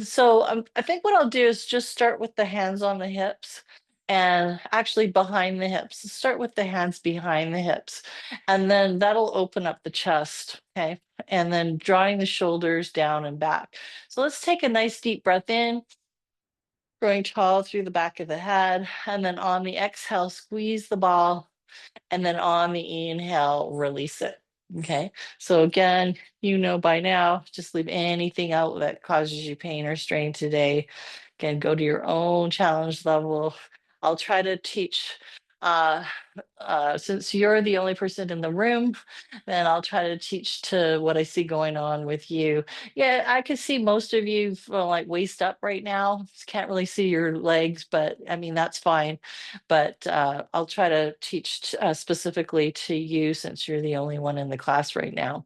So I think what I'll do is just start with the hands on the hips and actually behind the hips. Start with the hands behind the hips, and then that'll open up the chest. Okay. And then drawing the shoulders down and back. So let's take a nice deep breath in, growing tall through the back of the head. And then on the exhale, squeeze the ball. And then on the inhale, release it. Okay. So again, by now, just leave anything out that causes you pain or strain today. Again, go to your own challenge level. I'll try to teach uh since you're the only person in the room, then I'll try to teach to what I see going on with you. Yeah, I can see most of you from like waist up right now. Can't really see your legs, but I mean that's fine. But I'll try to teach specifically to you since you're the only one in the class right now.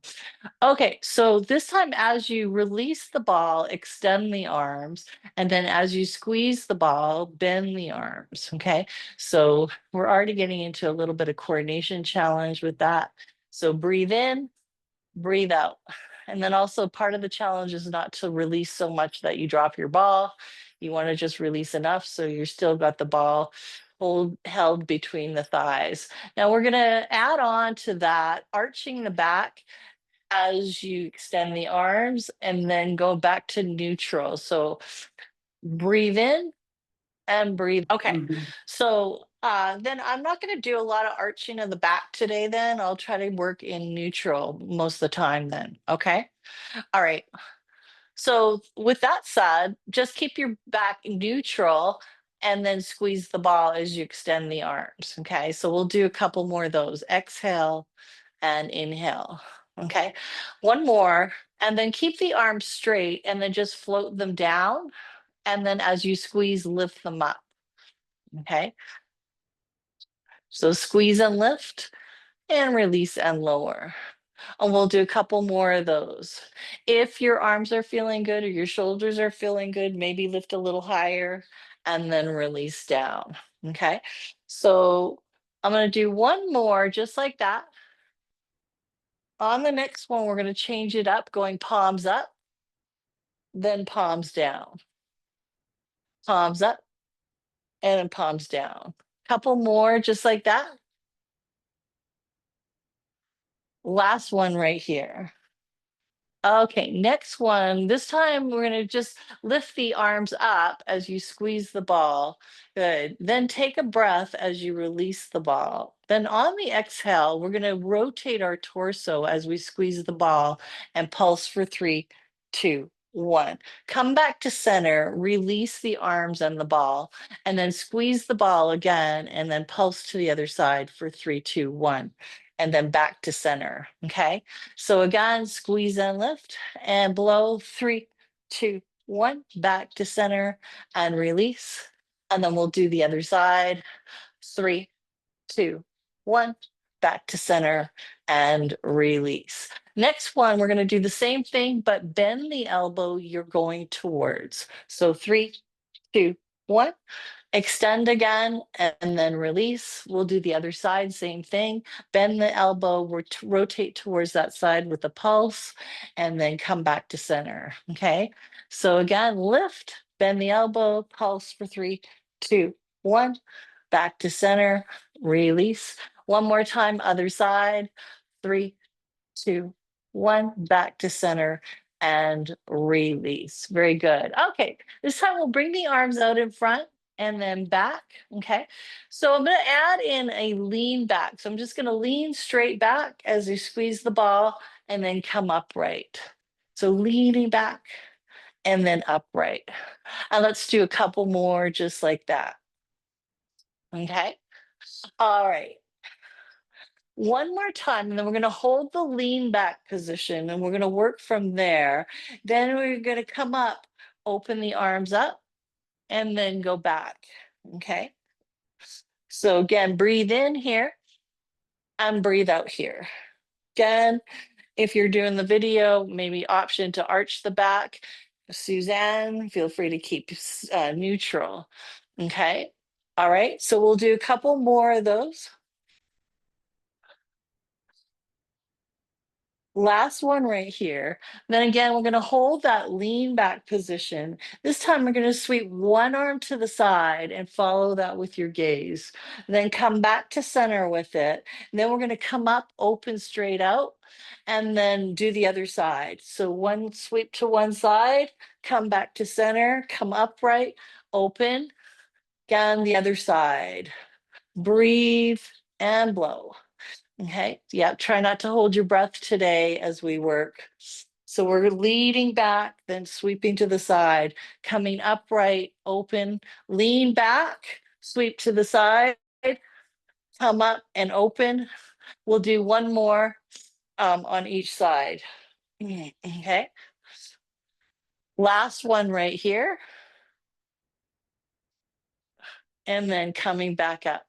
Okay, so this time as you release the ball, extend the arms, and then as you squeeze the ball, bend the arms. Okay, so we're already getting into a little bit of coordination challenge with that. So breathe in, breathe out. And then also part of the challenge is not to release so much that you drop your ball. You want to just release enough so you're still got the ball held between the thighs. Now we're going to add on to that, arching the back as you extend the arms and then go back to neutral. So breathe in and breathe. Okay. So then I'm not going to do a lot of arching of the back today, then. I'll try to work in neutral most of the time, then. Okay. All right. So with that said, just keep your back neutral and then squeeze the ball as you extend the arms. Okay. So we'll do a couple more of those. Exhale and inhale. Okay. One more. And then keep the arms straight and then just float them down. And then as you squeeze, lift them up. Okay. So squeeze and lift and release and lower. And we'll do a couple more of those. If your arms are feeling good or your shoulders are feeling good, maybe lift a little higher and then release down. Okay. So I'm going to do one more just like that. On the next one, we're going to change it up, going palms up, then palms down, palms up, and then palms down. Couple more just like that. Last one right here. Okay, next one. This time we're going to just lift the arms up as you squeeze the ball. Good. Then take a breath as you release the ball. Then on the exhale, we're going to rotate our torso as we squeeze the ball and pulse for 3, 2, 1. Come back to center, release the arms and the ball, and then squeeze the ball again, and then pulse to the other side for 3, 2, 1, and then back to center. Okay. So again, squeeze and lift and blow. 3, 2, 1, back to center and release. And then we'll do the other side. 3, 2, 1, back to center and release. Next one, we're going to do the same thing, but bend the elbow you're going towards. So 3, 2, 1. Extend again and then release. We'll do the other side, same thing. Bend the elbow, rotate towards that side with a pulse, and then come back to center. Okay. So again, lift, bend the elbow, pulse for 3, 2, 1, back to center, release. One more time, other side. 3, 2, 1, back to center and release. Very good. Okay, this time we'll bring the arms out in front and then back. Okay, so I'm going to add in a lean back. So I'm just going to lean straight back as you squeeze the ball and then come upright. So leaning back and then upright. And let's do a couple more just like that. Okay, all right. One more time, and then we're going to hold the lean back position and we're going to work from there. Then we're going to come up, open the arms up, and then go back. Okay. So again, breathe in here and breathe out here. Again, if you're doing the video, maybe option to arch the back. Suzanne, feel free to keep neutral. Okay. All right. So we'll do a couple more of those. Last one right here. Then again, we're going to hold that lean back position. This time we're going to sweep one arm to the side and follow that with your gaze. Then come back to center with it. And then we're going to come up, open straight out, and then do the other side. So one sweep to one side, come back to center, come upright, open, again the other side. Breathe and blow. Okay. Yeah. Try not to hold your breath today as we work. So we're leading back, then sweeping to the side, coming upright, open, lean back, sweep to the side, come up and open. We'll do one more on each side. Okay. Last one right here. And then coming back up.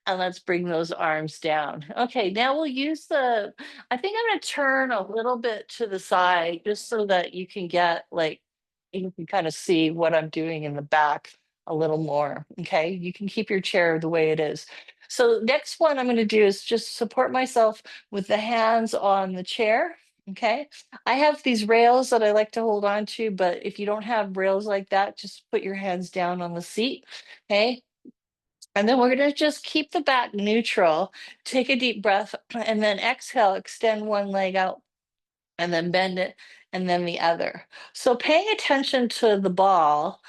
And let's bring those arms down. Okay, now we'll use I think I'm gonna turn a little bit to the side just so that you can get like, you can kind of see what I'm doing in the back a little more. Okay, you can keep your chair the way it is. So next one I'm gonna do is just support myself with the hands on the chair. Okay, I have these rails that I like to hold on to, but if you don't have rails like that, just put your hands down on the seat. Okay, and then we're going to just keep the back neutral, take a deep breath, and then exhale, extend one leg out, and then bend it, and then the other. So paying attention to the ball,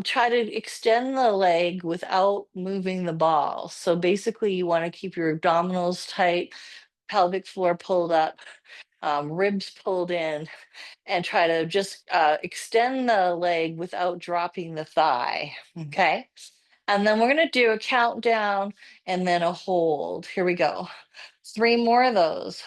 try to extend the leg without moving the ball. So basically, you want to keep your abdominals tight, pelvic floor pulled up, ribs pulled in, and try to just extend the leg without dropping the thigh. Okay. And then we're going to do a countdown and then a hold. Here we go. 3 more of those,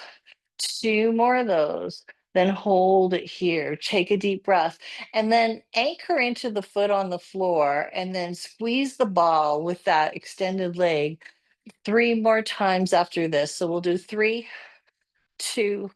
2 more of those. Then hold it here. Take a deep breath and then anchor into the foot on the floor and then squeeze the ball with that extended leg 3 more times after this. So we'll do 3, 2,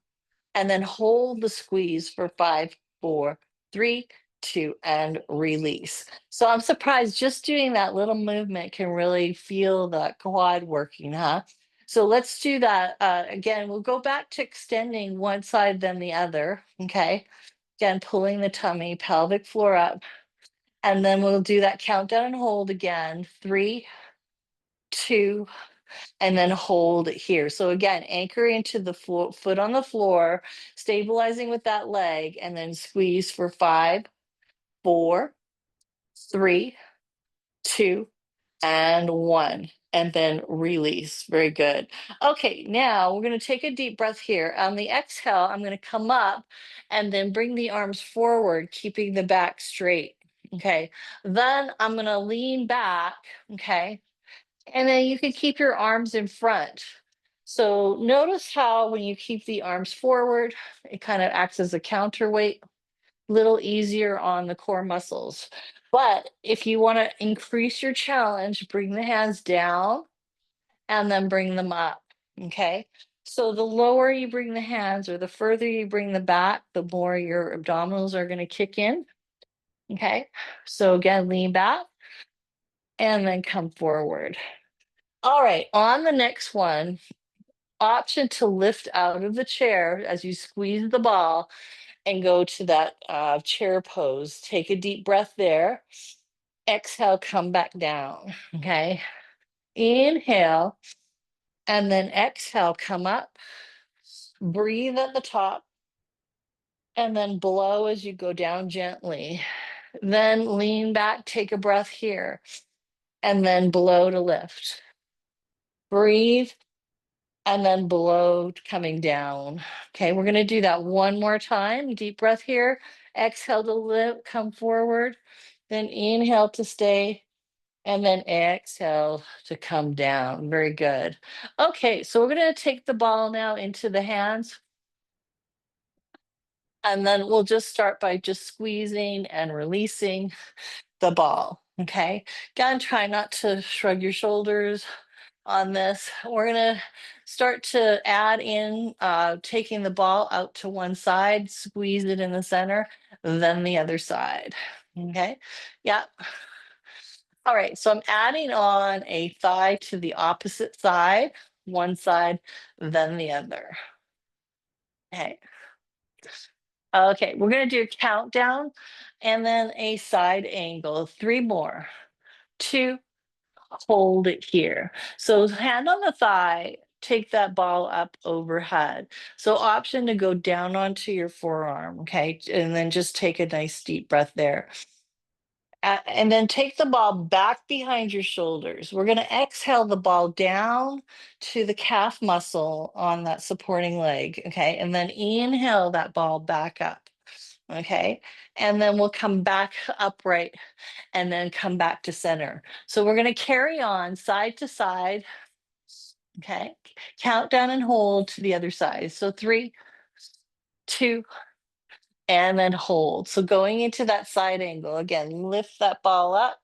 and then hold the squeeze for 5, 4, 3, 2, and release. So I'm surprised just doing that little movement can really feel the quad working, huh? So let's do that again. We'll go back to extending one side, then the other. Okay. Again, pulling the tummy, pelvic floor up. And then we'll do that countdown and hold again. 3, 2, and then hold it here. So again, anchor into the foot on the floor, stabilizing with that leg, and then squeeze for 5, 4, 3, 2, and 1. And then release. Very good. Okay, now we're going to take a deep breath here. On the exhale, I'm going to come up and then bring the arms forward, keeping the back straight. Okay, then I'm going to lean back. Okay, and then you can keep your arms in front. So notice how when you keep the arms forward, it kind of acts as a counterweight, little easier on the core muscles. But if you want to increase your challenge, bring the hands down and then bring them up. Okay. So the lower you bring the hands or the further you bring the back, the more your abdominals are going to kick in. Okay. So again, lean back and then come forward. All right, on the next one, option to lift out of the chair as you squeeze the ball and go to that chair pose. Take a deep breath there. Exhale, come back down. Okay. Inhale and then exhale, come up. Breathe at the top and then blow as you go down gently. Then lean back, take a breath here, and then blow to lift. Breathe and then blow coming down. Okay, we're going to do that one more time. Deep breath here. Exhale to lift, come forward. Then inhale to stay. And then exhale to come down. Very good. Okay, so we're going to take the ball now into the hands. And then we'll just start by just squeezing and releasing the ball. Okay, again, try not to shrug your shoulders on this. We're gonna start to add in taking the ball out to one side, squeeze it in the center, then the other side. Okay, yeah. All right, so I'm adding on a thigh to the opposite side, one side, then the other. Okay. Okay, we're gonna do a countdown and then a side angle. 3 more. 2, hold it here. So hand on the thigh, take that ball up overhead. So option to go down onto your forearm, okay? And then just take a nice deep breath there. And then take the ball back behind your shoulders. We're going to exhale the ball down to the calf muscle on that supporting leg. Okay. And then inhale that ball back up. Okay. And then we'll come back upright and then come back to center. So we're going to carry on side to side. Okay. Count down and hold to the other side. So 3, 2, and then hold. So going into that side angle again, lift that ball up.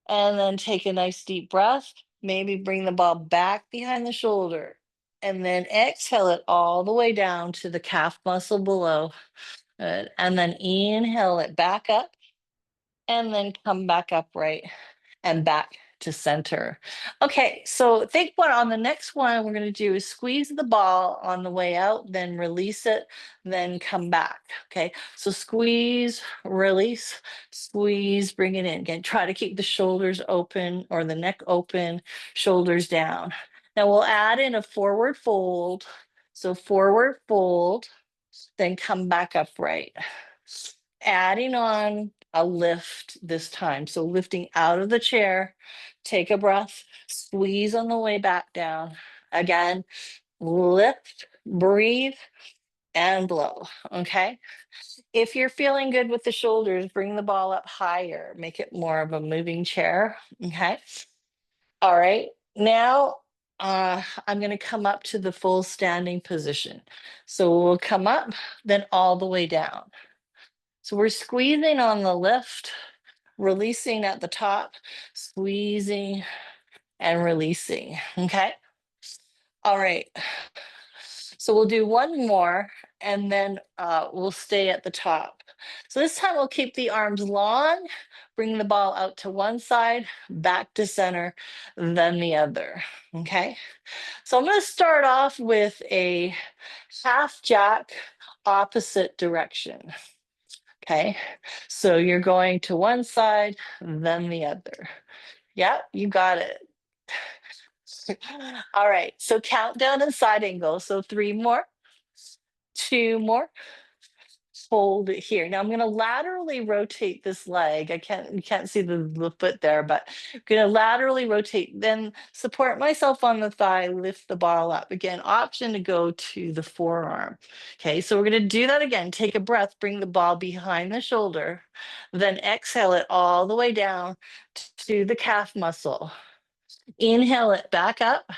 And then take a nice deep breath. Maybe bring the ball back behind the shoulder. And then exhale it all the way down to the calf muscle below. Good. And then inhale it back up. And then come back upright and back to center. Okay, so think what on the next one we're going to do is squeeze the ball on the way out, then release it, then come back. Okay, so squeeze, release, squeeze, bring it in. Again, try to keep the shoulders open or the neck open, shoulders down. Now we'll add in a forward fold. So forward fold, then come back upright. Adding on a lift this time. So lifting out of the chair, take a breath, squeeze on the way back down. Again, lift, breathe, and blow. Okay. If you're feeling good with the shoulders, bring the ball up higher, make it more of a moving chair. Okay. All right. Now, I'm going to come up to the full standing position. So we'll come up, then all the way down. So we're squeezing on the lift, releasing at the top, squeezing and releasing. Okay. All right. So we'll do one more and then we'll stay at the top. So this time we'll keep the arms long, bring the ball out to one side, back to center, then the other. Okay. So I'm going to start off with a half jack opposite direction. Okay, so you're going to one side, then the other. Yeah, you got it. All right, so countdown and side angle. So 3 more, 2 more, hold it here. Now I'm going to laterally rotate this leg. You can't see the foot there, but I'm going to laterally rotate, then support myself on the thigh, lift the ball up. Again, option to go to the forearm. Okay, so we're going to do that again. Take a breath, bring the ball behind the shoulder, then exhale it all the way down to the calf muscle. Inhale it back up,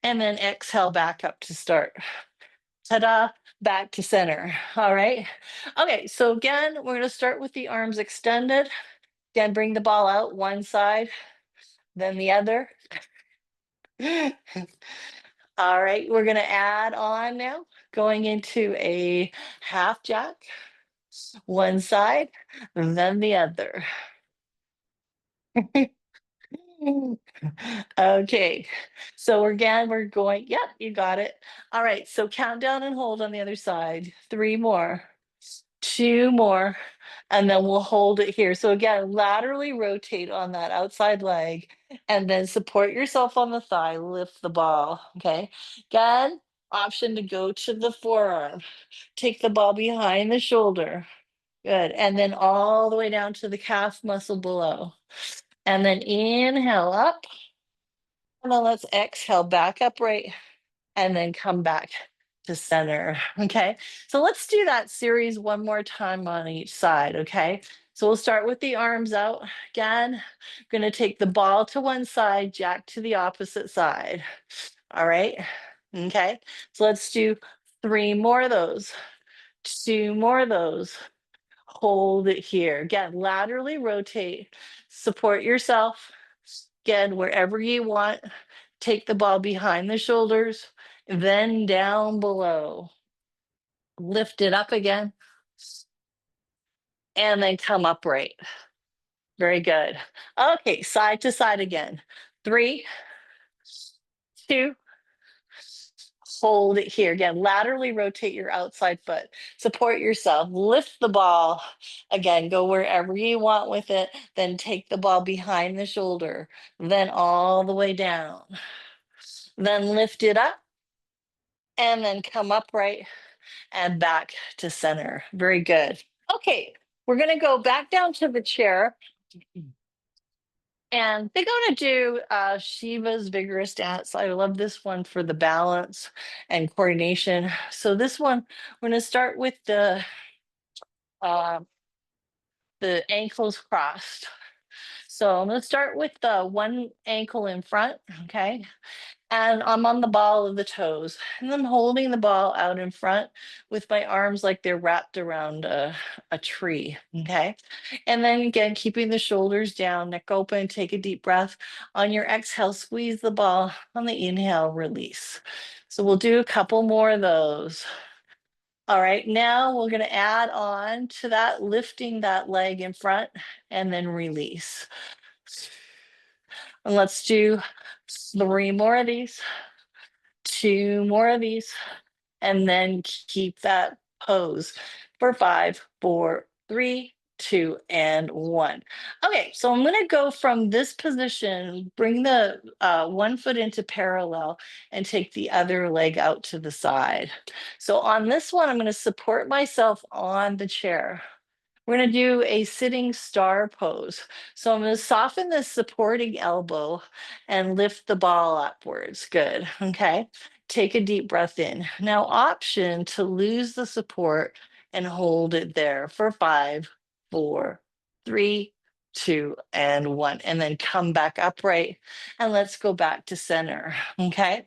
and then exhale back up to start. Ta-da, back to center. All right. Okay, so again, we're going to start with the arms extended. Again, bring the ball out one side, then the other. All right, we're going to add on now, going into a half jack, one side, then the other. Okay, so again, we're going, yep, you got it. All right, so count down and hold on the other side. 3 more, 2 more, and then we'll hold it here. So again, laterally rotate on that outside leg and then support yourself on the thigh, lift the ball. Okay, again, option to go to the forearm, take the ball behind the shoulder. Good, and then all the way down to the calf muscle below. And then inhale up. And then let's exhale back upright and then come back to center. Okay. So let's do that series one more time on each side. Okay. So we'll start with the arms out again. I'm going to take the ball to one side, jack to the opposite side. All right. Okay. So let's do 3 more of those, 2 more of those. Hold it here. Again, laterally rotate, support yourself. Again, wherever you want, take the ball behind the shoulders, then down below. Lift it up again, and then come upright. Very good. Okay, side to side again. 3, 2, hold it here. Again, laterally rotate your outside foot. Support yourself. Lift the ball. Again, go wherever you want with it. Then take the ball behind the shoulder. Then all the way down. Then lift it up. And then come upright and back to center. Very good. Okay, we're going to go back down to the chair. And they're going to do Shiva's vigorous dance. I love this one for the balance and coordination. So this one, we're going to start with uh, the ankles crossed. So I'm going to start with the one ankle in front, okay? And I'm on the ball of the toes. And I'm holding the ball out in front with my arms like they're wrapped around a tree. Okay. And then again, keeping the shoulders down, neck open, take a deep breath. On your exhale, squeeze the ball. On the inhale, release. So we'll do a couple more of those. All right, now we're going to add on to that, lifting that leg in front and then release. And let's do 3 more of these. 2 more of these, and then keep that pose for 5, 4, 3, 2, and 1. Okay, so I'm going to go from this position, bring the one foot into parallel, and take the other leg out to the side. So on this one, I'm going to support myself on the chair. We're going to do a sitting star pose. So I'm going to soften the supporting elbow and lift the ball upwards. Good. Okay. Take a deep breath in. Now, option to lose the support and hold it there for 5, 4, 3, 2, and 1. And then come back upright and let's go back to center. Okay.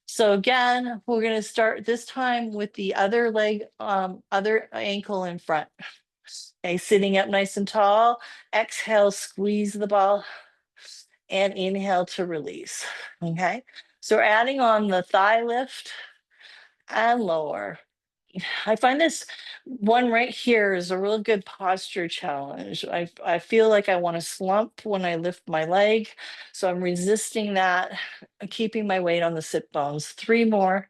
So again, we're going to start this time with the other leg, other ankle in front. Okay, sitting up nice and tall. Exhale, squeeze the ball, and inhale to release. Okay, so we're adding on the thigh lift and lower. I find this one right here is a real good posture challenge. I feel like I want to slump when I lift my leg, so I'm resisting that, keeping my weight on the sit bones. 3 more,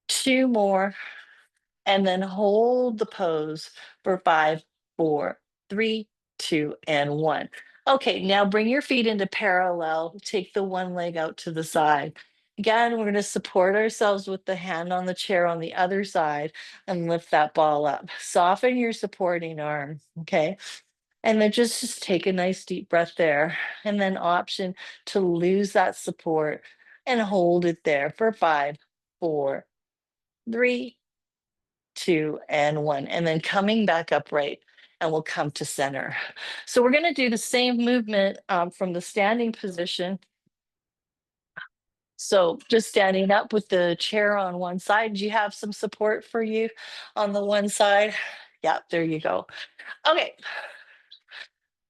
2 more, and then hold the pose for 5, 4, 3, 2, and 1. Okay, now bring your feet into parallel. Take the one leg out to the side. Again, we're going to support ourselves with the hand on the chair on the other side and lift that ball up. Soften your supporting arm, okay? And then just take a nice deep breath there. And then option to lose that support and hold it there for 5, 4, 3, 2, and 1, and then coming back upright, and we'll come to center. So we're going to do the same movement from the standing position. So just standing up with the chair on one side. Do you have some support for you on the one side? Yeah, there you go. Okay,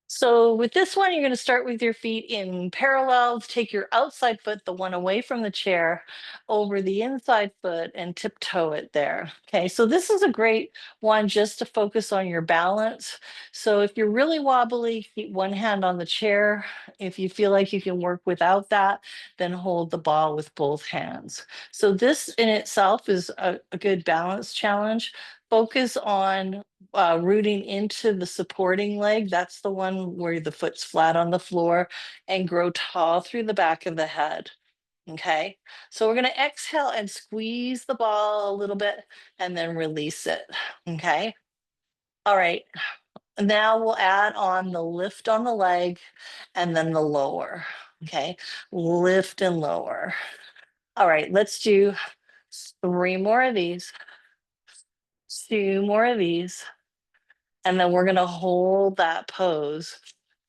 so with this one, you're going to start with your feet in parallel. Take your outside foot, the one away from the chair, over the inside foot and tiptoe it there. Okay, so this is a great one just to focus on your balance. So if you're really wobbly, keep one hand on the chair. If you feel like you can work without that, then hold the ball with both hands. So this in itself is a good balance challenge. Focus on rooting into the supporting leg. That's the one where the foot's flat on the floor, and grow tall through the back of the head. Okay, so we're going to exhale and squeeze the ball a little bit and then release it. Okay, all right. Now we'll add on the lift on the leg and then the lower. Okay, lift and lower. All right, let's do 3 more of these, 2 more of these. And then we're going to hold that pose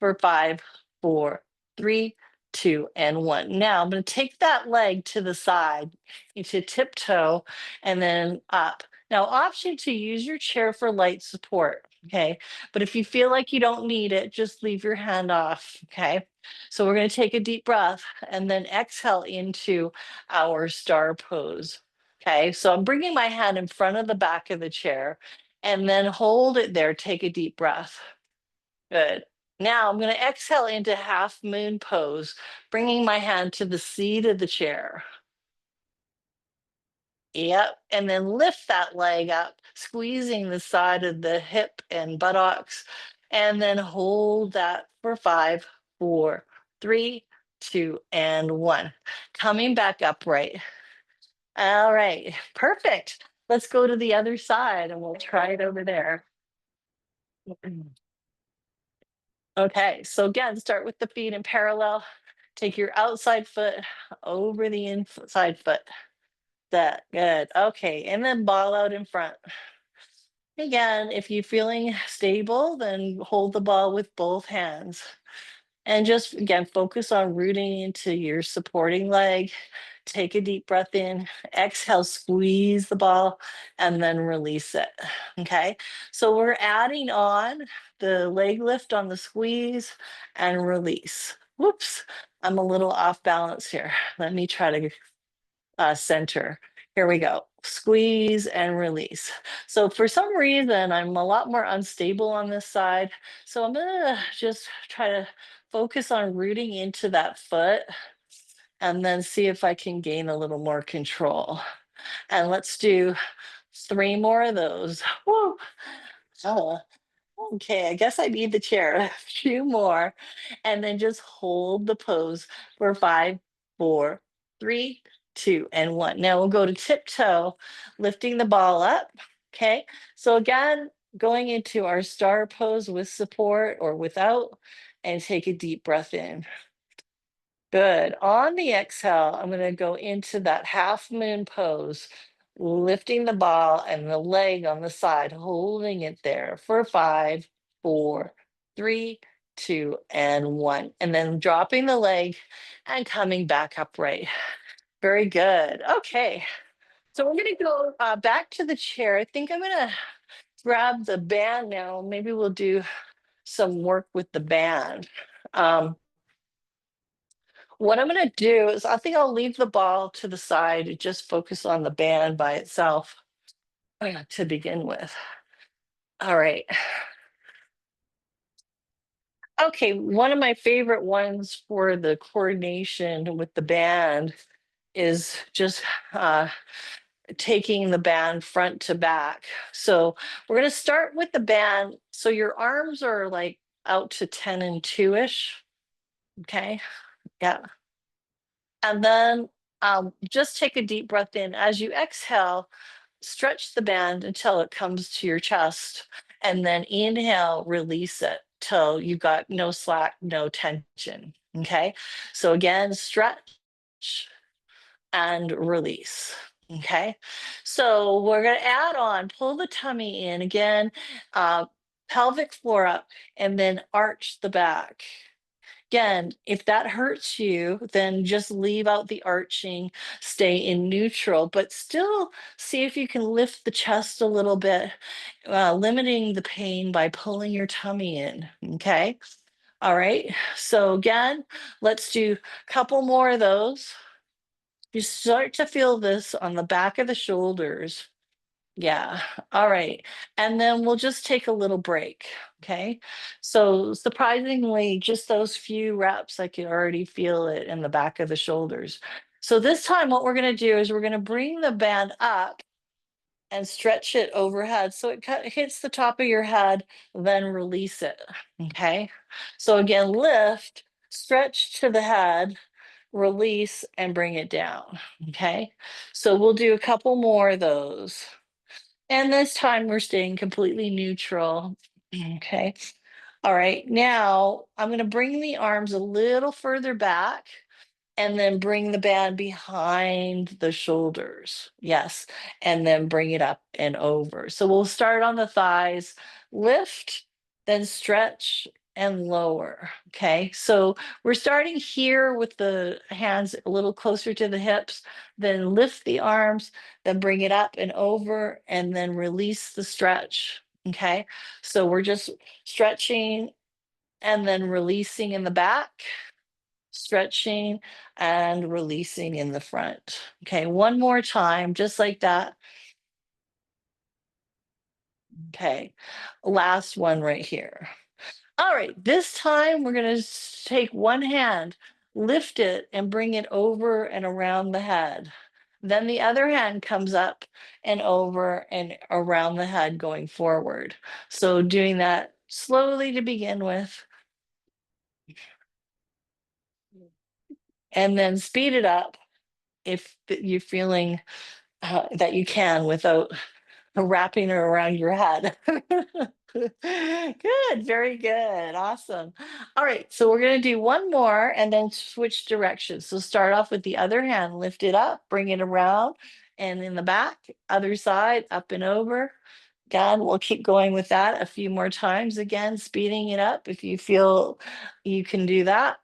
for 5, 4, 3, 2, and 1. Now I'm going to take that leg to the side into tiptoe and then up. Now, option to use your chair for light support. Okay. But if you feel like you don't need it, just leave your hand off. Okay. So we're going to take a deep breath and then exhale into our star pose. Okay. So I'm bringing my hand in front of the back of the chair and then hold it there. Take a deep breath. Good. Now I'm going to exhale into half moon pose, bringing my hand to the seat of the chair. Yep. And then lift that leg up, squeezing the side of the hip and buttocks. And then hold that for 5, 4, 3, 2, and 1. Coming back upright. All right. Perfect. Let's go to the other side and we'll try it over there. Okay. So again, start with the feet in parallel. Take your outside foot over the inside foot. That good. Okay. And then ball out in front. Again, if you're feeling stable, then hold the ball with both hands. And just again, focus on rooting into your supporting leg. Take a deep breath in, exhale, squeeze the ball, and then release it. Okay. So we're adding on the leg lift on the squeeze and release. Whoops, I'm a little off balance here. Let me try to center. Here we go. Squeeze and release. So for some reason, I'm a lot more unstable on this side. So I'm gonna just try to focus on rooting into that foot and then see if I can gain a little more control. And let's do 3 more of those. Woo! Oh, okay, I guess I need the chair. A few more. And then just hold the pose for 5, 4, 3, 2, and 1. Now we'll go to tiptoe, lifting the ball up. Okay. So again, going into our star pose with support or without, and take a deep breath in. Good. On the exhale, I'm going to go into that half moon pose, lifting the ball and the leg on the side, holding it there for 5, 4, 3, 2, and 1. And then dropping the leg and coming back upright. Very good. Okay. So we're going to go back to the chair. I think I'm going to grab the band now. Maybe we'll do some work with the band. Um, What I'm going to do is I think I'll leave the ball to the side and just focus on the band by itself to begin with. All right. Okay, one of my favorite ones for the coordination with the band is just taking the band front to back. So we're going to start with the band. So your arms are like out to 10 and 2-ish. Okay. Yeah. And then just take a deep breath in. As you exhale, stretch the band until it comes to your chest. And then inhale, release it till you got no slack, no tension. Okay. So again, stretch and release. Okay. So we're going to add on, pull the tummy in again, uh, pelvic floor up, and then arch the back. Again, if that hurts you, then just leave out the arching, stay in neutral, but still see if you can lift the chest a little bit, limiting the pain by pulling your tummy in. Okay. All right. So again, let's do a couple more of those. You start to feel this on the back of the shoulders. Yeah. All right. And then we'll just take a little break. Okay. So surprisingly, just those few reps, I can already feel it in the back of the shoulders. So this time, what we're going to do is we're going to bring the band up and stretch it overhead. So it hits the top of your head, then release it. Okay. So again, lift, stretch to the head, release, and bring it down. Okay. So we'll do a couple more of those. And this time we're staying completely neutral. Okay. All right. Now I'm going to bring the arms a little further back and then bring the band behind the shoulders. Yes. And then bring it up and over. So we'll start on the thighs, lift, then stretch and lower. Okay. So we're starting here with the hands a little closer to the hips, then lift the arms, then bring it up and over, and then release the stretch. Okay. So we're just stretching and then releasing in the back, stretching and releasing in the front. Okay, one more time, just like that. Okay, last one right here. All right, this time we're going to take one hand, lift it, and bring it over and around the head. Then the other hand comes up and over and around the head going forward. So doing that slowly to begin with, and then speed it up if you're feeling that you can without wrapping it around your head. Good, very good, awesome. All right, so we're going to do one more and then switch directions. So start off with the other hand, lift it up, bring it around, and in the back, other side, up and over. Again, we'll keep going with that a few more times. Again, speeding it up if you feel you can do that.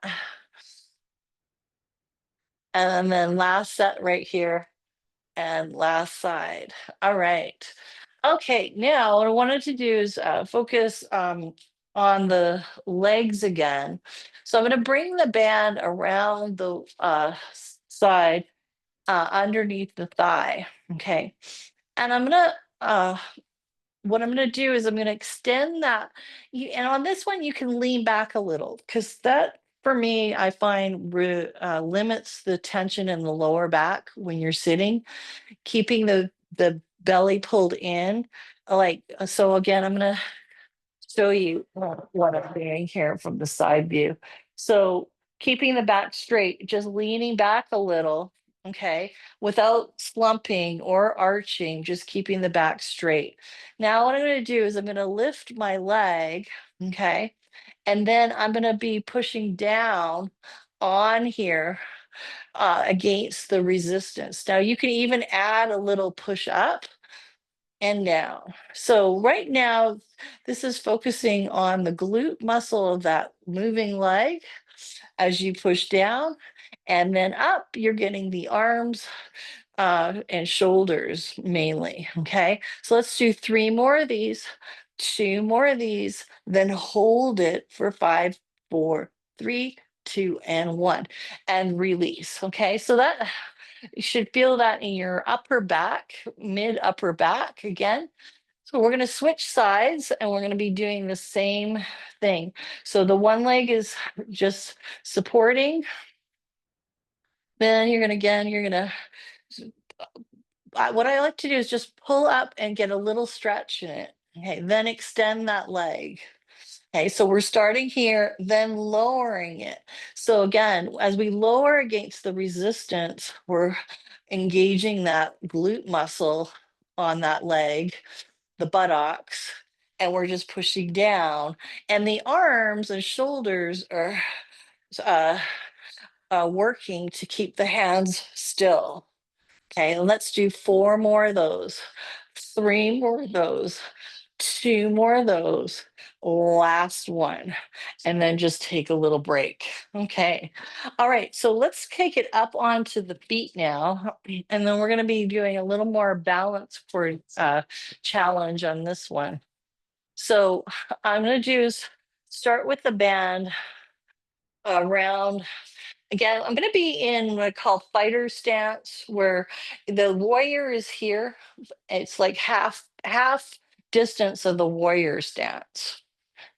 And then last set right here and last side. All right. Okay, now what I wanted to do is focus on the legs again. So I'm going to bring the band around the side underneath the thigh. Okay. And I'm going to, what I'm going to do is I'm going to extend that. And on this one, you can lean back a little because that, for me, I find limits the tension in the lower back when you're sitting, keeping the belly pulled in. Like, so again, I'm gonna show you what I'm doing here from the side view. So keeping the back straight, just leaning back a little, okay, without slumping or arching, just keeping the back straight. Now what I'm gonna do is I'm gonna lift my leg, okay, and then I'm gonna be pushing down on here against the resistance. Now you can even add a little push up and down. So right now, this is focusing on the glute muscle of that moving leg as you push down, and then up, you're getting the arms and shoulders mainly. Okay, so let's do 3 more of these, 2 more of these, then hold it for 5, 4, 3, 2, and 1, and release. Okay, so that you should feel that in your upper back, mid upper back again. So we're going to switch sides and we're going to be doing the same thing. So the one leg is just supporting. Then you're going to, again, you're going to, what I like to do is just pull up and get a little stretch in it. Okay, then extend that leg. Okay, so we're starting here, then lowering it. So again, as we lower against the resistance, we're engaging that glute muscle on that leg, the buttocks, and we're just pushing down. And the arms and shoulders are uh, working to keep the hands still. Okay, let's do 4 more of those, 3 more of those, 2 more of those, last one, and then just take a little break. Okay, all right, so let's take it up onto the feet now, and then we're going to be doing a little more balance for challenge on this one. So I'm going to do is start with the band around. Again, I'm going to be in what I call fighter stance, where the warrior is here. It's like half distance of the warrior stance.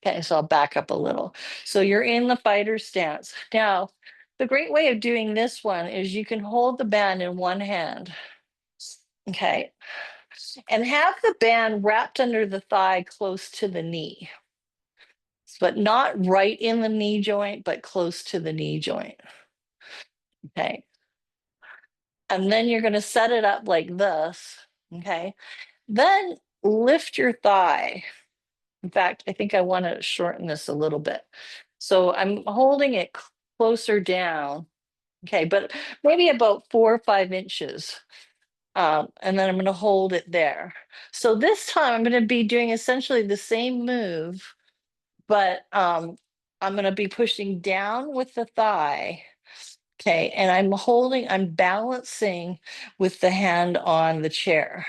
Okay, so I'll back up a little. So you're in the fighter stance. Now, the great way of doing this one is you can hold the band in one hand. Okay, and have the band wrapped under the thigh close to the knee, but not right in the knee joint, but close to the knee joint. Okay. And then you're going to set it up like this. Okay. Then lift your thigh. In fact, I think I want to shorten this a little bit. So I'm holding it closer down. Okay. But maybe about 4 or 5 inches. And then I'm going to hold it there. So this time I'm going to be doing essentially the same move, but I'm going to be pushing down with the thigh. Okay, and I'm balancing with the hand on the chair.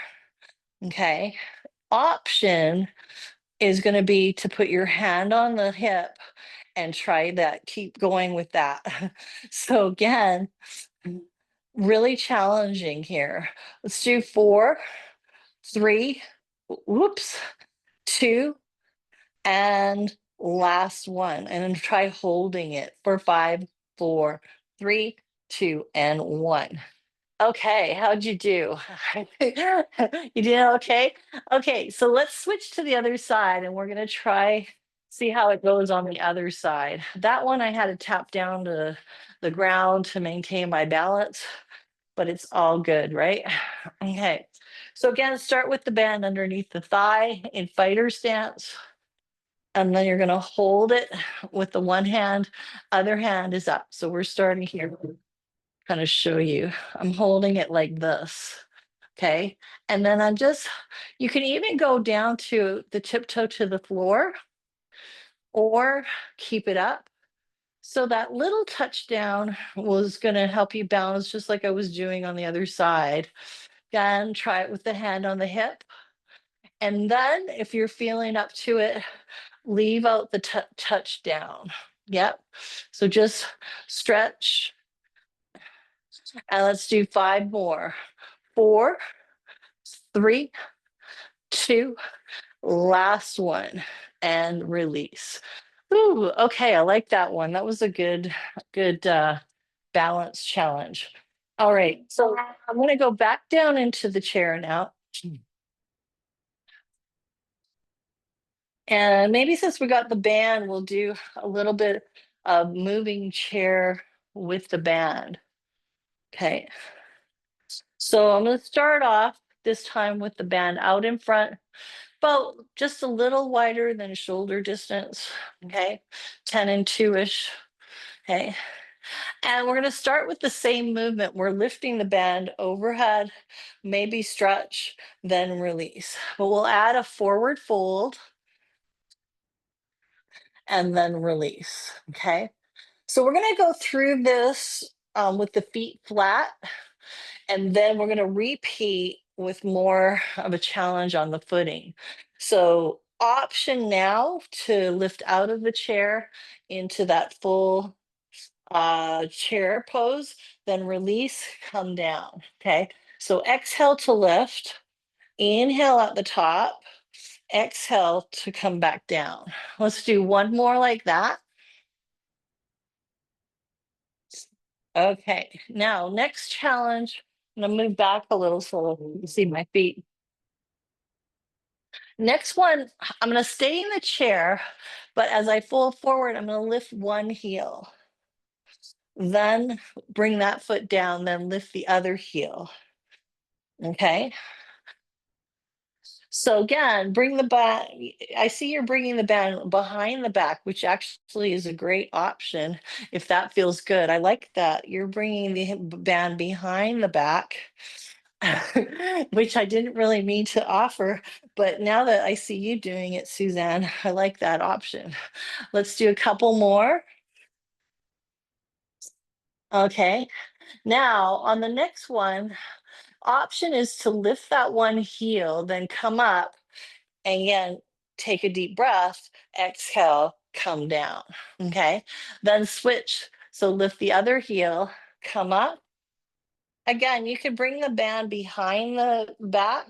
Okay, option is going to be to put your hand on the hip and try that, keep going with that. So, again, really challenging here. Let's do 4, 3, whoops, 2, and last one. And then try holding it for 5, 4, 3, 2, and 1. Okay, how'd you do? You did okay? Okay, so let's switch to the other side and we're gonna try see how it goes on the other side. That one I had to tap down to the ground to maintain my balance, but it's all good, right? Okay. So again, start with the band underneath the thigh in fighter stance. And then you're gonna hold it with the one hand, other hand is up. So we're starting here kind of show you. I'm holding it like this. Okay. And then I'm just, you can even go down to the tiptoe to the floor or keep it up. So that little touchdown was going to help you balance just like I was doing on the other side. Again, try it with the hand on the hip. And then if you're feeling up to it, leave out the touchdown. Yep. So just stretch. And let's do 5 more. 4, 3, 2, last one, and release. Ooh, okay, I like that one. That was a good balance challenge. All right, so I'm gonna go back down into the chair now. And maybe since we got the band, we'll do a little bit of moving chair with the band. Okay, so I'm gonna start off this time with the band out in front, about just a little wider than shoulder distance. Okay, 10 and 2-ish. Okay, and we're going to start with the same movement. We're lifting the band overhead, maybe stretch, then release. But we'll add a forward fold and then release. Okay, so we're going to go through this with the feet flat, and then we're going to repeat with more of a challenge on the footing. So option now to lift out of the chair into that full chair pose, then release, come down. Okay. So exhale to lift, inhale at the top, exhale to come back down. Let's do one more like that. Okay. Now, next challenge, I'm going to move back a little so you can see my feet. Next one, I'm going to stay in the chair, but as I fold forward, I'm going to lift one heel. Then bring that foot down, then lift the other heel. Okay. So again, bring the back. I see you're bringing the band behind the back, which actually is a great option if that feels good. I like that. You're bringing the band behind the back, which I didn't really mean to offer. But now that I see you doing it, Suzanne, I like that option. Let's do a couple more. Okay. Now on the next one, option is to lift that one heel, then come up. And again, take a deep breath, exhale, come down. Okay. Then switch. So lift the other heel, come up. Again, you can bring the band behind the back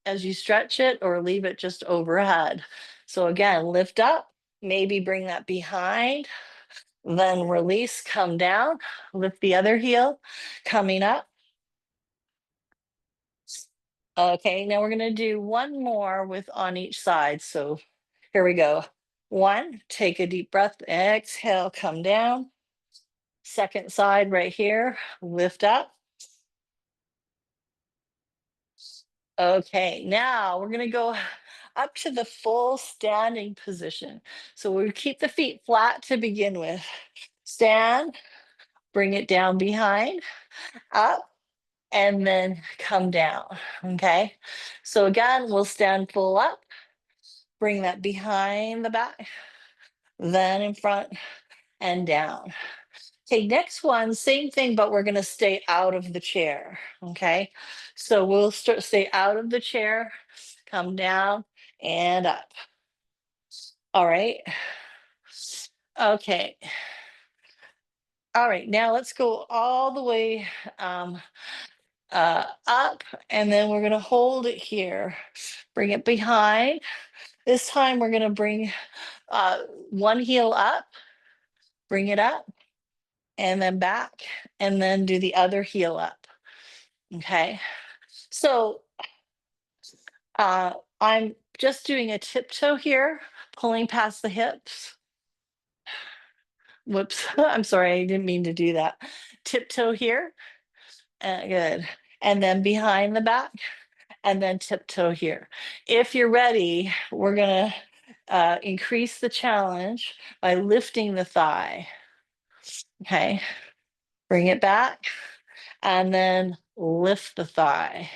as you stretch it or leave it just overhead. So again, lift up, maybe bring that behind, then release, come down, lift the other heel, coming up. Okay, now we're going to do one more with on each side. So here we go. 1, take a deep breath, exhale, come down. Second side right here, lift up. Okay, now we're gonna go up to the full standing position. So we keep the feet flat to begin with. Stand, bring it down behind, up, and then come down, okay? So again, we'll stand full up, bring that behind the back, then in front and down. Okay, next one, same thing, but we're gonna stay out of the chair, okay? So we'll stay out of the chair, come down and up. All right. Okay. All right, now let's go all the way up, and then we're gonna hold it here. Bring it behind. This time we're gonna bring one heel up, bring it up, and then back, and then do the other heel up. Okay. So I'm just doing a tiptoe here, pulling past the hips. Whoops. I'm sorry. I didn't mean to do that. Tiptoe here. Good. And then behind the back, and then tiptoe here. If you're ready, we're going to increase the challenge by lifting the thigh. Okay. Bring it back and then lift the thigh.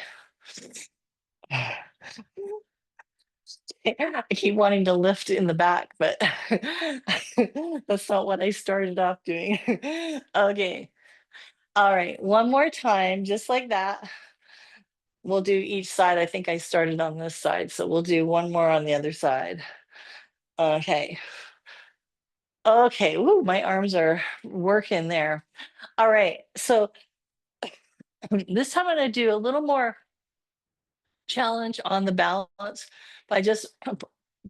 I keep wanting to lift in the back, but that's not what I started off doing. Okay. All right. One more time, just like that. We'll do each side. I think I started on this side, so we'll do one more on the other side. Okay. Okay. Ooh, my arms are working there. All right. So this time I'm going to do a little more challenge on the balance by just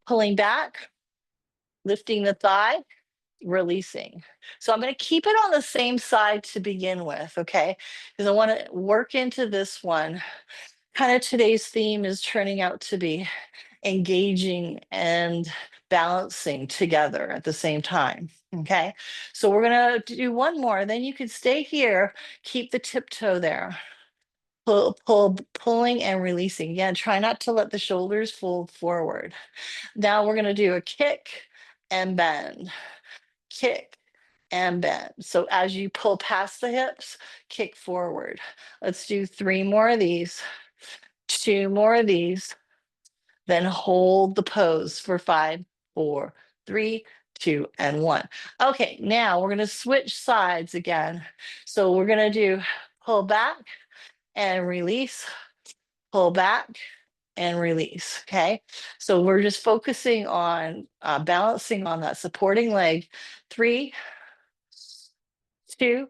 pulling back, lifting the thigh, releasing. So I'm going to keep it on the same side to begin with, okay? Because I want to work into this one. Kind of today's theme is turning out to be engaging and balancing together at the same time. Okay, so we're going to do one more. Then you can stay here, keep the tiptoe there. Pulling and releasing. Again, try not to let the shoulders fold forward. Now we're going to do a kick and bend, kick and bend. So as you pull past the hips, kick forward. Let's do 3 more of these, 2 more of these, then hold the pose for 5, 4, 3, 2, and 1. Okay, now we're going to switch sides again. So we're going to do pull back and release, pull back and release. Okay, so we're just focusing on balancing on that supporting leg. 3, 2,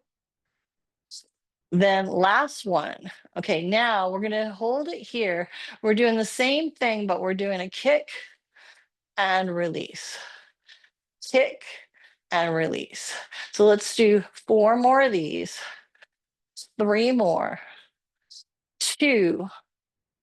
then last one. Okay, now we're going to hold it here. We're doing the same thing, but we're doing a kick and release, kick and release. So let's do 4 more of these, 3 more, 2,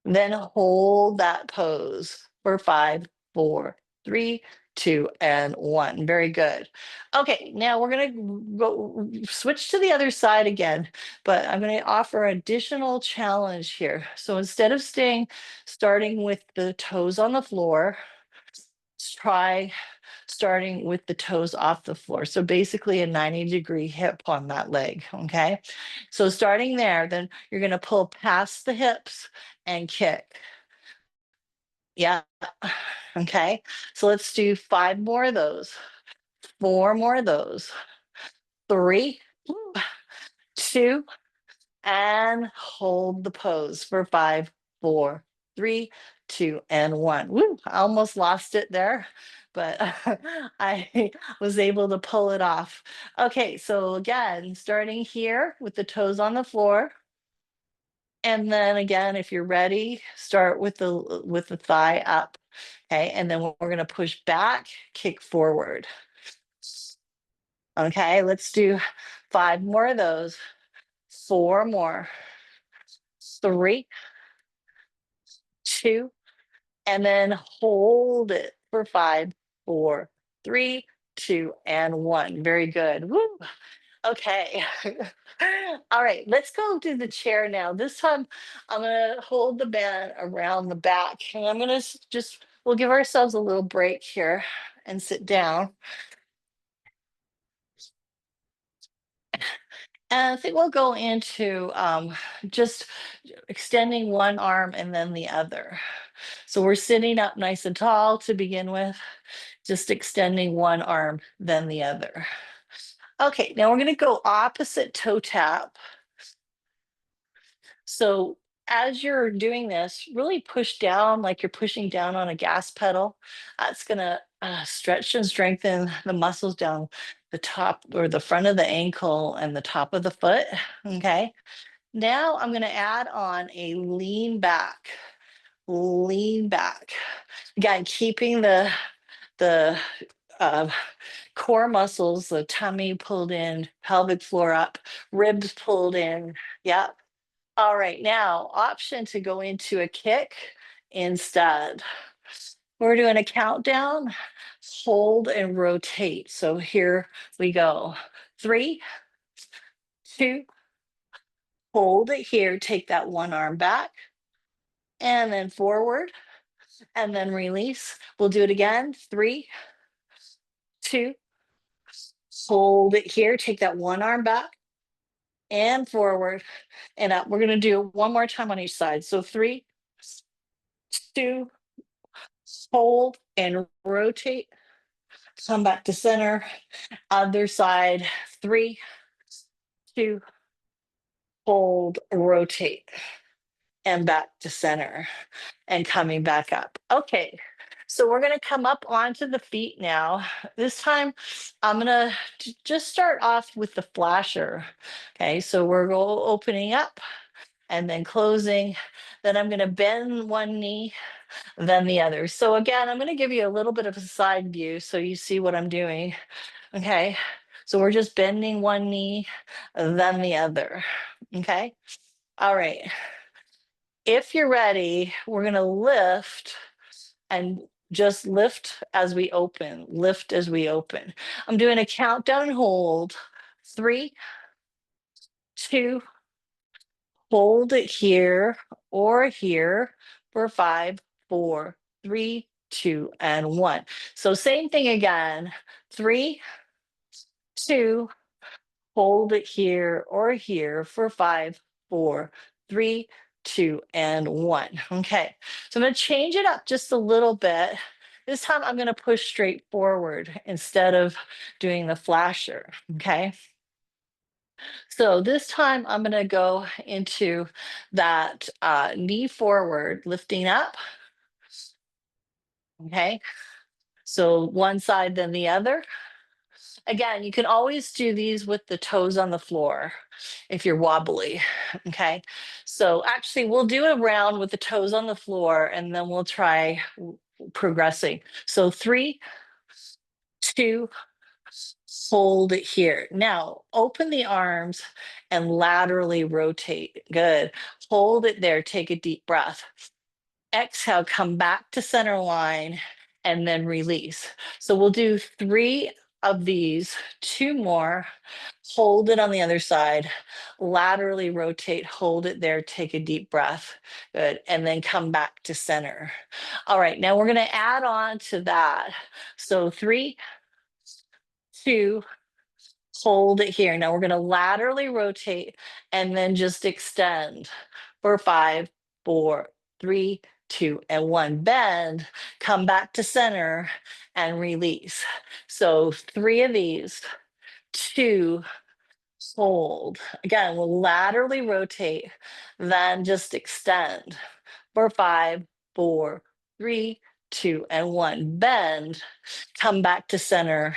then hold that pose for 5, 4, 3, 2, and 1. Very good. Okay, now we're going to go switch to the other side again, but I'm going to offer additional challenge here. So instead of starting with the toes on the floor, let's try starting with the toes off the floor. So basically a 90-degree hip on that leg. Okay. So starting there, then you're going to pull past the hips and kick. Yeah. Okay. So let's do 5 more of those, 4 more of those, 3, 2, and hold the pose for 5, 4, 3, 2, and 1. Woo, I almost lost it there, but I was able to pull it off. Okay, so again, starting here with the toes on the floor. And then again, if you're ready, start with the thigh up. Okay, and then we're going to push back, kick forward. Okay, let's do 5 more of those, 4 more, 3, 2, and then hold it for 5, 4, 3, 2, and 1. Very good. Woo. Okay. All right, let's go to the chair now. This time I'm going to hold the band around the back, and I'm going to just, we'll give ourselves a little break here and sit down. And I think we'll go into just extending one arm and then the other. So we're sitting up nice and tall to begin with, just extending one arm, then the other. Okay, now we're going to go opposite toe tap. So as you're doing this, really push down like you're pushing down on a gas pedal. That's going to stretch and strengthen the muscles down the top or the front of the ankle and the top of the foot. Okay. Now I'm going to add on a lean back, lean back. Again, keeping the uh, core muscles, the tummy pulled in, pelvic floor up, ribs pulled in. Yep. All right, now option to go into a kick instead. We're doing a countdown, hold and rotate. So here we go. 3, 2, hold it here. Take that one arm back and then forward and then release. We'll do it again. 3, 2, hold it here. Take that one arm back and forward and up. We're going to do one more time on each side. So 3, 2, hold and rotate. Come back to center. Other side. 3, 2, hold, rotate, and back to center and coming back up. Okay, so we're going to come up onto the feet now. This time I'm going to just start off with the flasher. Okay, so we're opening up and then closing. Then I'm going to bend one knee, then the other. So again, I'm going to give you a little bit of a side view so you see what I'm doing. Okay, so we're just bending one knee, then the other. Okay, all right. If you're ready, we're going to lift and just lift as we open, lift as we open. I'm doing a countdown and hold. 3, 2, hold it here or here for 5, 4, 3, 2, and 1. So same thing again. 3, 2, hold it here or here for 5, 4, 3, 2, and 1. Okay, so I'm going to change it up just a little bit. This time I'm going to push straight forward instead of doing the flasher. Okay, so this time I'm going to go into that knee forward, lifting up. Okay, so one side, then the other. Again, you can always do these with the toes on the floor if you're wobbly. Okay. So actually, we'll do a round with the toes on the floor and then we'll try progressing. So 3, 2, hold it here. Now open the arms and laterally rotate. Good. Hold it there. Take a deep breath. Exhale, come back to center line and then release. So we'll do 3 of these, 2 more, hold it on the other side, laterally rotate, hold it there, take a deep breath. Good. And then come back to center. All right. Now we're going to add on to that. So 3, 2, hold it here. Now we're going to laterally rotate and then just extend for 5, 4, 3, 2, and 1. Bend, come back to center and release. So 3 of these, 2, hold. Again, we'll laterally rotate, then just extend for 5, 4, 3, 2, and 1. Bend, come back to center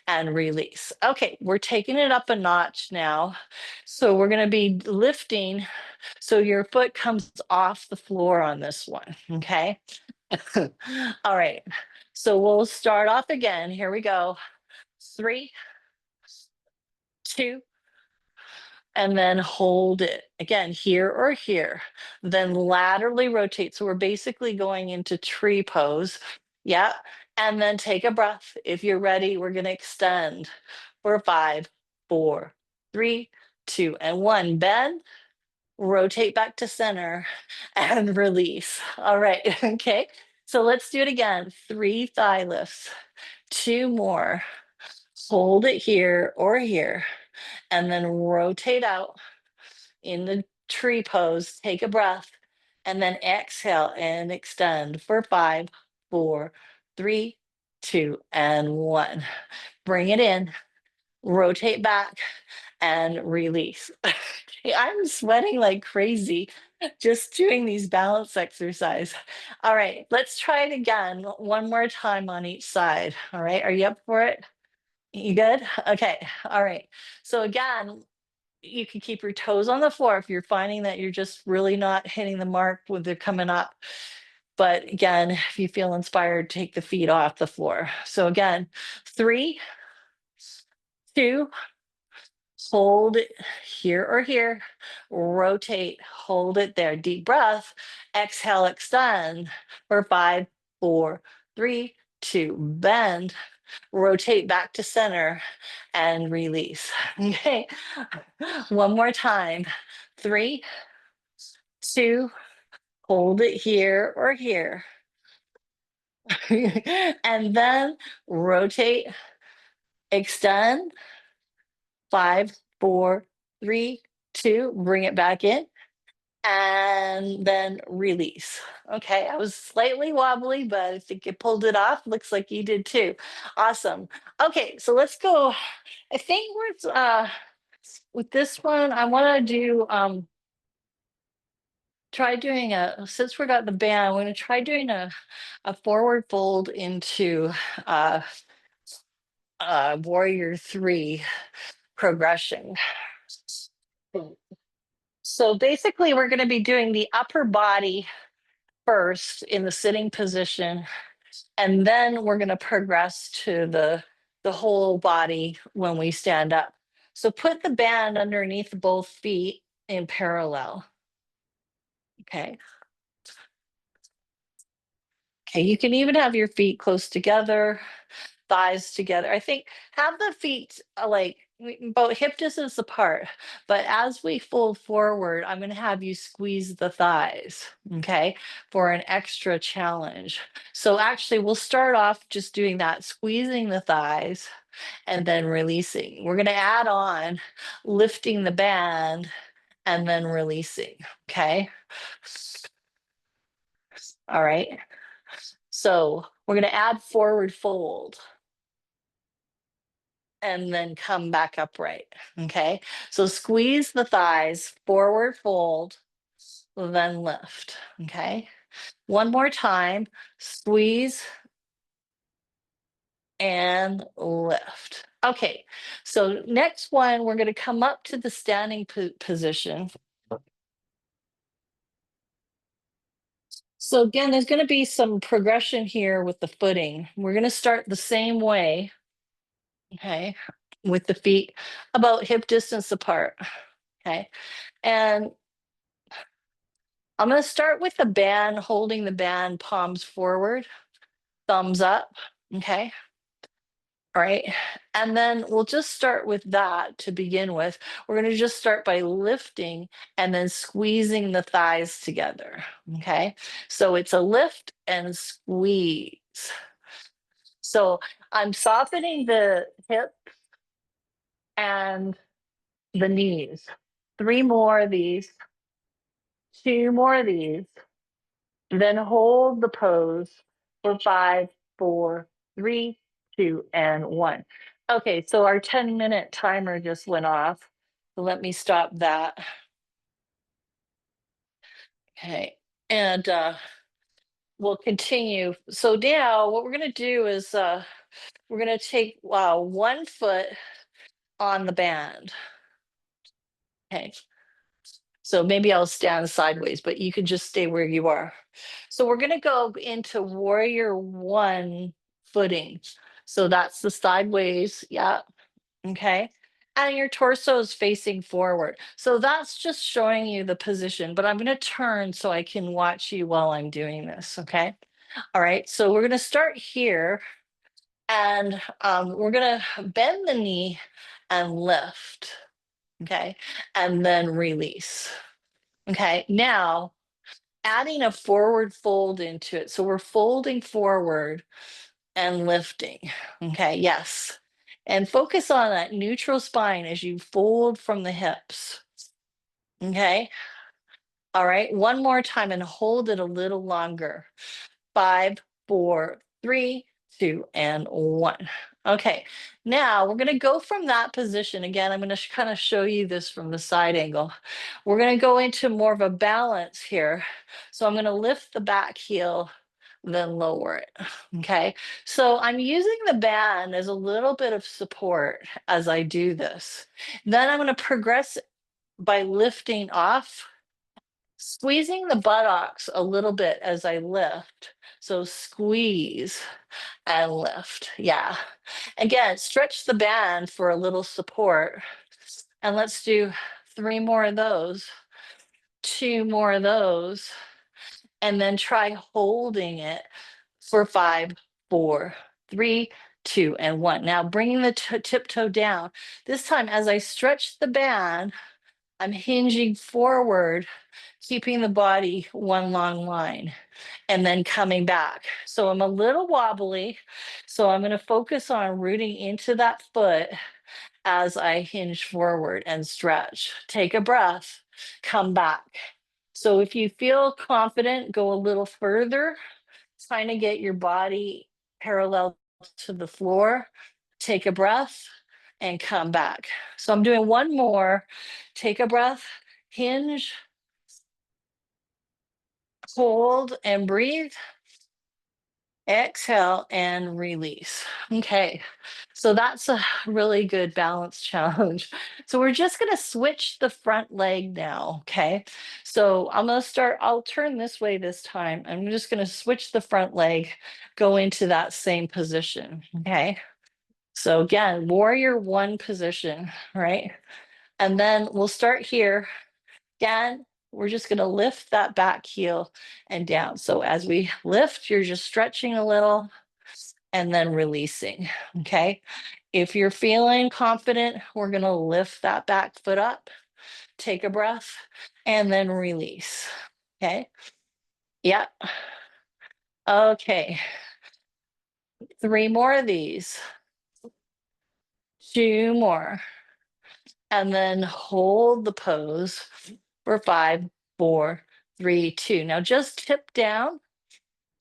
and release. Okay, we're taking it up a notch now. So we're going to be lifting so your foot comes off the floor on this one. Okay. All right. So we'll start off again. Here we go. 3, 2, and then hold it again here or here. Then laterally rotate. So we're basically going into tree pose. Yeah. And then take a breath. If you're ready, we're going to extend for 5, 4, 3, 2, and 1. Bend, rotate back to center, and release. All right. Okay. So let's do it again. 3 thigh lifts, 2 more. Hold it here or here, and then rotate out in the tree pose. Take a breath, and then exhale and extend for 5, 4, 3, 2, and 1. Bring it in, rotate back, and release. I'm sweating like crazy just doing these balance exercise. All right, let's try it again one more time on each side. All right, are you up for it? You good? Okay, all right. So again, you can keep your toes on the floor if you're finding that you're just really not hitting the mark when they're coming up. But again, if you feel inspired, take the feet off the floor. So again, 3, 2, hold it here or here, rotate, hold it there, deep breath, exhale, extend for 5, 4, 3, 2, bend, rotate back to center and release. Okay, one more time. 3, 2, hold it here or here. And then rotate, extend, 5, 4, 3, 2, bring it back in, and then release. Okay, I was slightly wobbly, but I think you pulled it off. Looks like you did too. Awesome. Okay, so let's go. I think we're with this one, I want to do try doing since we got the band, I'm going to try doing a forward fold into uh warrior 3 progression. So basically we're going to be doing the upper body first in the sitting position, and then we're going to progress to the whole body when we stand up. So put the band underneath both feet in parallel. Okay. Okay, you can even have your feet close together, thighs together. I think have the feet like about hip distance apart, but as we fold forward, I'm going to have you squeeze the thighs, okay, for an extra challenge. So actually, we'll start off just doing that, squeezing the thighs and then releasing. We're going to add on lifting the band and then releasing, okay? All right. So we're going to add forward fold and then come back upright. Okay. So squeeze the thighs, forward fold, then lift. Okay. One more time. Squeeze and lift. Okay. So next one, we're going to come up to the standing position. So again, there's going to be some progression here with the footing. We're going to start the same way. Okay. With the feet about hip distance apart. Okay. And I'm going to start with the band, holding the band palms forward, thumbs up. Okay. All right. And then we'll just start with that to begin with. We're going to just start by lifting and then squeezing the thighs together. Okay. So it's a lift and squeeze. So I'm softening the hip and the knees. 3 more of these, 2 more of these. Then hold the pose for 5, 4, 3, 2, and 1. Okay, so our 10-minute timer just went off. So let me stop that. Okay, and we'll continue. So now what we're going to do is we're going to take 1 foot on the band. Okay, so maybe I'll stand sideways, but you can just stay where you are. So we're going to go into warrior 1 footing. So that's the sideways. Yeah. Okay. And your torso is facing forward. So that's just showing you the position, but I'm going to turn so I can watch you while I'm doing this. Okay. All right. So we're going to start here, and we're going to bend the knee and lift. Okay. And then release. Okay. Now adding a forward fold into it. So we're folding forward and lifting. Okay, yes. And focus on that neutral spine as you fold from the hips. Okay. All right. One more time and hold it a little longer. 5, 4, 3, 2, and 1. Okay. Now we're going to go from that position. Again, I'm going to kind of show you this from the side angle. We're going to go into more of a balance here. So I'm going to lift the back heel, then lower it. Okay. So I'm using the band as a little bit of support as I do this. Then I'm going to progress by lifting off, squeezing the buttocks a little bit as I lift. So squeeze and lift. Yeah. Again, stretch the band for a little support And let's do 3 more of those, 2 more of those, and then try holding it for 5, 4, 3, 2, and 1. Now bringing the tiptoe down. This time, as I stretch the band, I'm hinging forward, keeping the body one long line, and then coming back. So I'm a little wobbly. So I'm going to focus on rooting into that foot as I hinge forward and stretch. Take a breath, come back. So if you feel confident, go a little further, trying to get your body parallel to the floor. Take a breath and come back. So I'm doing one more. Take a breath, hinge, hold, and breathe. Exhale and release. Okay, so that's a really good balance challenge. So we're just going to switch the front leg now. Okay, so I'm going to start, I'll turn this way this time. I'm just going to switch the front leg, go into that same position. Okay, so again, warrior one position, right? And then we'll start here. Again, we're just going to lift that back heel and down. So as we lift, you're just stretching a little and then releasing. Okay. If you're feeling confident, we're going to lift that back foot up, take a breath, and then release. Okay. Yep. Okay. 3 more of these. 2 more. And then hold the pose for 5, 4, 3, 2. Now just tip down,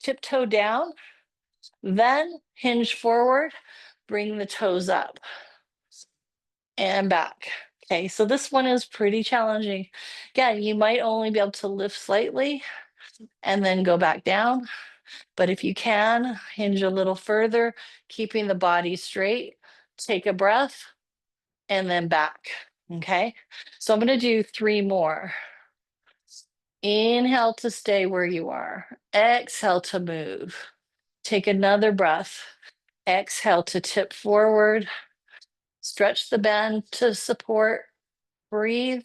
tiptoe down, then hinge forward, bring the toes up and back. Okay, so this one is pretty challenging. Again, you might only be able to lift slightly and then go back down. But if you can, hinge a little further, keeping the body straight, take a breath, and then back. Okay, so I'm going to do 3 more. Inhale to stay where you are. Exhale to move. Take another breath. Exhale to tip forward. Stretch the band to support. Breathe.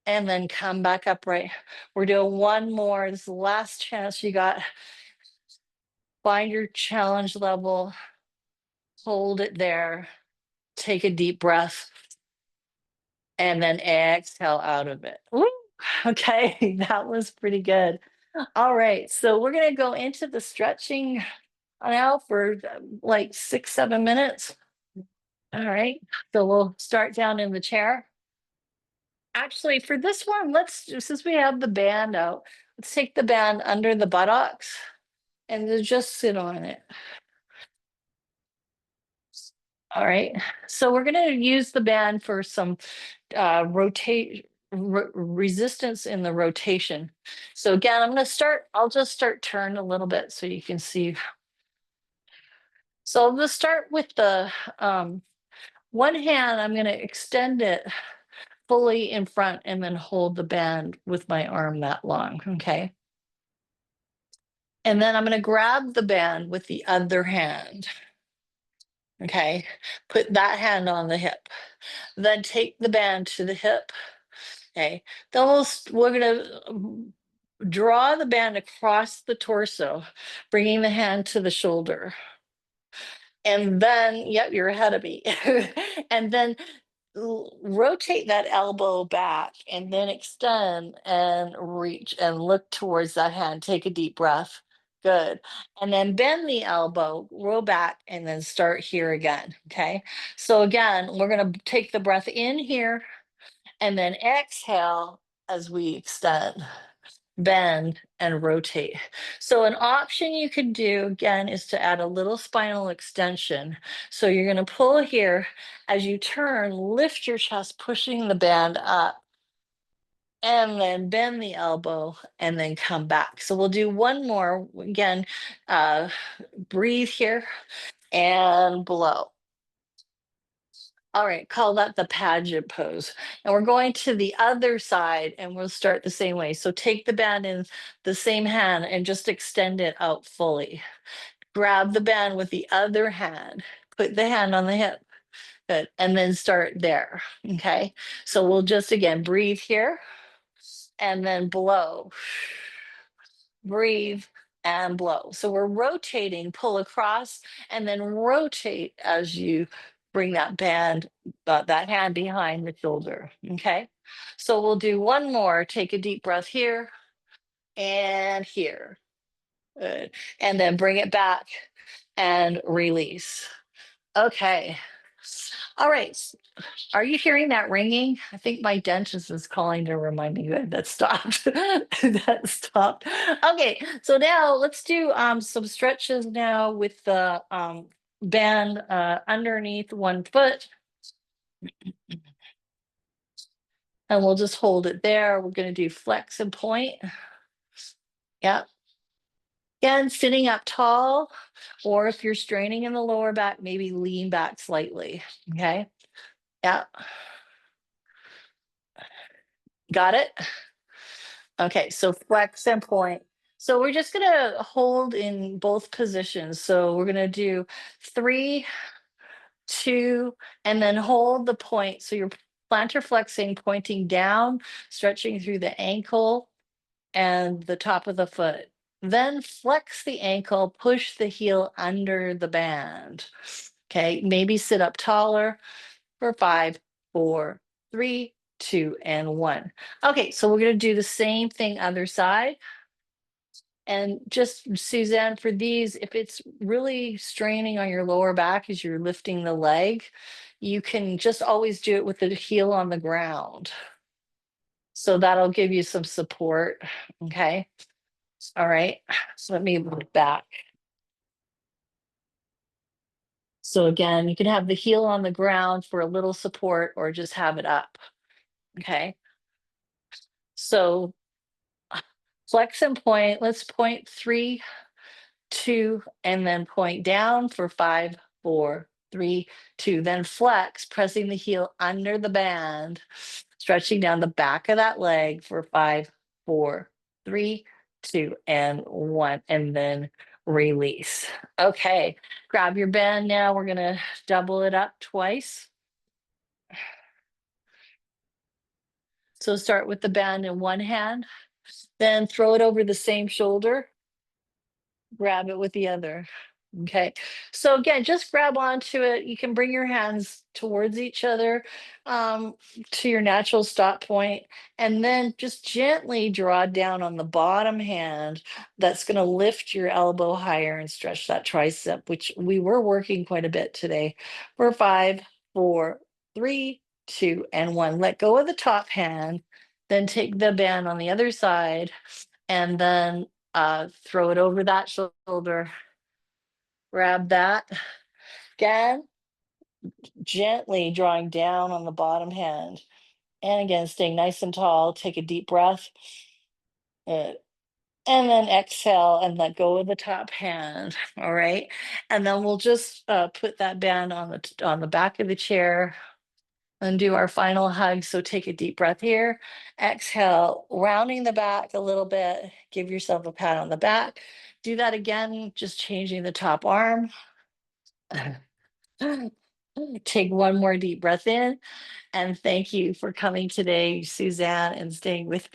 And then come back upright. We're doing one more. This is the last chance you got. Find your challenge level. Hold it there. Take a deep breath. And then exhale out of it. Woo! Okay, that was pretty good. All right, so we're going to go into the stretching now for like 6, 7 minutes. All right, so we'll start down in the chair. Actually, for this one, since we have the band out, let's take the band under the buttocks and then just sit on it. All right, so we're going to use the band for some resistance in the rotation. So again, I'll just start turn a little bit so you can see. So let's start with the one hand. I'm going to extend it fully in front and then hold the band with my arm that long. Okay. And then I'm going to grab the band with the other hand. Okay. Put that hand on the hip. Then take the band to the hip. Okay. Then we're going to draw the band across the torso, bringing the hand to the shoulder. And then, yep, you're ahead of me. And then rotate that elbow back and then extend and reach and look towards that hand. Take a deep breath. Good. And then bend the elbow, roll back, and then start here again. Okay. So again, we're going to take the breath in here and then exhale as we extend, bend, and rotate. So an option you could do again is to add a little spinal extension. So you're going to pull here as you turn, lift your chest, pushing the band up, and then bend the elbow and then come back. So we'll do one more. Again, breathe here and blow. All right, call that the pageant pose. And we're going to the other side and we'll start the same way. So take the band in the same hand and just extend it out fully. Grab the band with the other hand, put the hand on the hip, Good. And then start there. Okay. So we'll just again breathe here and then blow. Breathe and blow. So we're rotating, pull across, and then rotate as you bring that band, that hand behind the shoulder. Okay. So we'll do one more. Take a deep breath here and here. Good. And then bring it back and release. Okay. All right. Are you hearing that ringing? I think my dentist is calling to remind me that that stopped. That stopped. Okay, so now let's do some stretches now with the band underneath one foot, and we'll just hold it there. We're going to do flex and point. Yeah. Again, sitting up tall, or if you're straining in the lower back, maybe lean back slightly. Okay. Yeah. Got it? Okay, so flex and point. So we're just gonna hold in both positions. So we're gonna do 3, 2, and then hold the point. So you're plantar flexing, pointing down, stretching through the ankle and the top of the foot. Then flex the ankle, push the heel under the band. Okay, maybe sit up taller for 5, 4, 3, 2, and 1. Okay, so we're going to do the same thing other side. And just Suzanne, for these, if it's really straining on your lower back as you're lifting the leg, you can just always do it with the heel on the ground. So that'll give you some support. Okay. All right. So let me move back. So again, you can have the heel on the ground for a little support or just have it up. Okay. So flex and point. Let's point 3, 2, and then point down for 5, 4, 3, 2. Then flex, pressing the heel under the band, stretching down the back of that leg for 5, 4, 3, 2, and 1. And then release. Okay, grab your band now. We're going to double it up twice. So start with the band in one hand, then throw it over the same shoulder, grab it with the other. Okay. So again, just grab onto it. You can bring your hands towards each other to your natural stop point, and then just gently draw down on the bottom hand. That's going to lift your elbow higher and stretch that tricep, which we were working quite a bit today. For 5, 4, 3, 2, and 1. Let go of the top hand, then take the band on the other side, and then throw it over that shoulder. Grab that. Again, gently drawing down on the bottom hand. And again, staying nice and tall. Take a deep breath. uh, and then exhale and let go of the top hand. All right. And then we'll just put that band on the back of the chair and do our final hug. So take a deep breath here. Exhale, rounding the back a little bit. Give yourself a pat on the back. Do that again, just changing the top arm. Take one more deep breath in. And thank you for coming today, Suzanne, and staying with me.